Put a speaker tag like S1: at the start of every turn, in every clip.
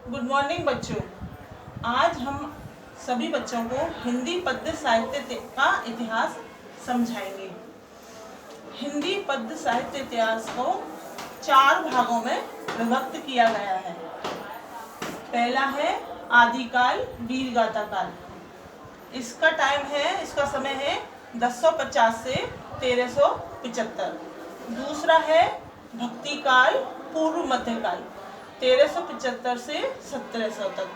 S1: Good morning बच्चों। आज हम सभी बच्चों को हिंदी पद्य साहित्य का इतिहास समझाएंगे। हिंदी पद्य साहित्य इतिहास को 4 भागों में विभक्त किया गया है। पहला है आदिकाल वीरगाथा काल। इसका समय है 1050 से 1375। दूसरा है भक्ति काल पूर्व मध्यकाल 1375 से 1700 तक।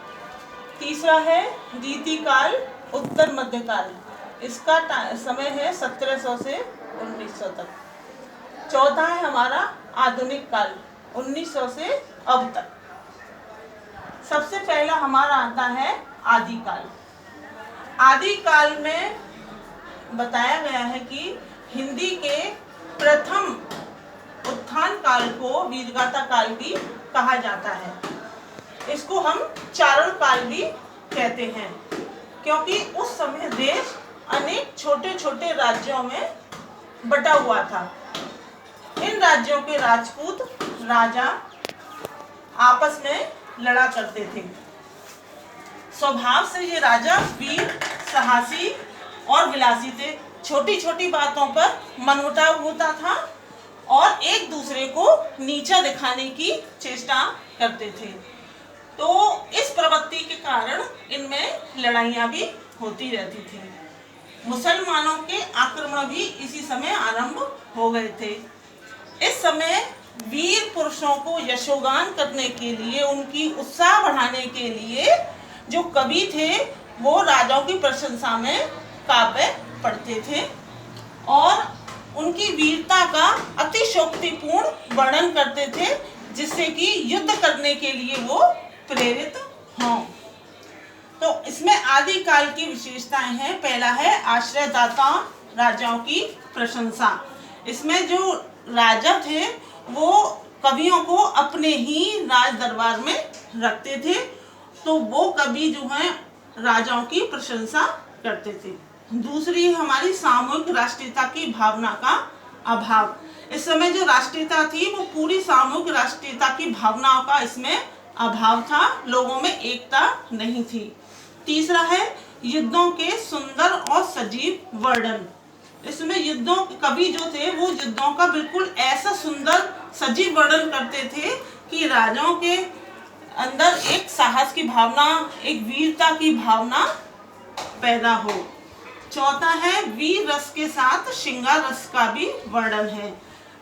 S1: तीसरा है रीति काल उत्तर मध्यकाल, इसका समय है 1700 से 1900 तक। चौथा है हमारा आधुनिक काल 1900 से अब तक। सबसे पहला हमारा आता है आदिकाल। आदिकाल में बताया गया है कि हिंदी के प्रथम उत्थान काल को वीरगाथा काल भी कहा जाता है। इसको हम चारण काल भी कहते हैं, क्योंकि उस समय देश अनेक छोटे छोटे राज्यों में बटा हुआ था। इन राज्यों के राजपूत राजा आपस में लड़ा करते थे। स्वभाव से ये राजा वीर, साहसी और विलासी थे। छोटी छोटी बातों पर मनमुटाव होता था और एक दूसरे को नीचा दिखाने की चेष्टा करते थे। तो इस प्रवृत्ति के कारण इनमें लड़ाइयाँ भी होती रहती थी। मुसलमानों के आक्रमण भी इसी समय आरंभ हो गए थे। इस समय वीर पुरुषों को यशोगान करने के लिए, उनकी उत्साह बढ़ाने के लिए जो कवि थे वो राजाओं की प्रशंसा में काव्य पढ़ते थे और उनकी वीरता का अतिशयोक्तिपूर्ण वर्णन करते थे, जिससे कि युद्ध करने के लिए वो प्रेरित हों। तो इसमें आदिकाल की विशेषताएं हैं। पहला है आश्रयदाता राजाओं की प्रशंसा। इसमें जो राजा थे वो कवियों को अपने ही राज दरबार में रखते थे, तो वो कवि जो हैं राजाओं की प्रशंसा करते थे। दूसरी हमारी सामूहिक राष्ट्रीयता की भावना का अभाव। इस समय जो राष्ट्रीयता थी वो पूरी सामूहिक राष्ट्रीयता की भावनाओं का इसमें अभाव था, लोगों में एकता नहीं थी। तीसरा है युद्धों के सुंदर और सजीव वर्णन। इसमें युद्धों के कवि जो थे वो युद्धों का बिल्कुल ऐसा सुंदर सजीव वर्णन करते थे कि राजाओं के अंदर एक साहस की भावना, एक वीरता की भावना पैदा हो। चौथा है वीर रस के साथ श्रृंगार रस का भी वर्णन है।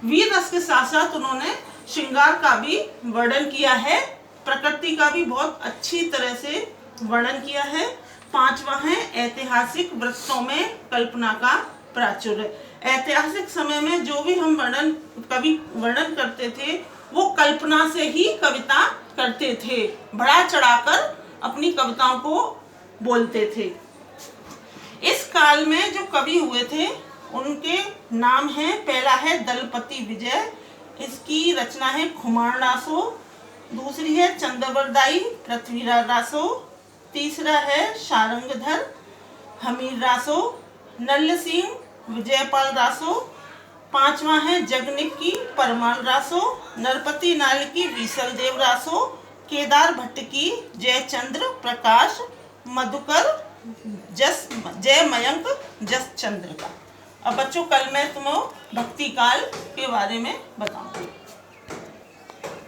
S1: वीर रस के साथ साथ उन्होंने श्रृंगार का भी वर्णन किया है, प्रकृति का भी बहुत अच्छी तरह से वर्णन किया है। पांचवा है ऐतिहासिक वृत्तों में कल्पना का प्राचुर्य। ऐतिहासिक समय में जो भी हम कवि वर्णन करते थे वो कल्पना से ही कविता करते थे, बढ़ा चढ़ाकर अपनी कविताओं को बोलते थे। इस काल में जो कवि हुए थे उनके नाम हैं, पहला है दलपति विजय, इसकी रचना है खुमान रासो। दूसरी है चंद्रवरदाई पृथ्वीराज रासो। तीसरा है शारंगधर हमीर रासो, नल्ल सिंह विजयपाल रासो। पांचवा है जगनिक की परमाल रासो, नरपति नाल की विसल देव रासो, केदार भट्ट की जयचंद्र प्रकाश, मधुकर जय मयंक जस चंद्र का। अब बच्चों कल मैं तुम्हें भक्ति काल के बारे में बताऊंगी।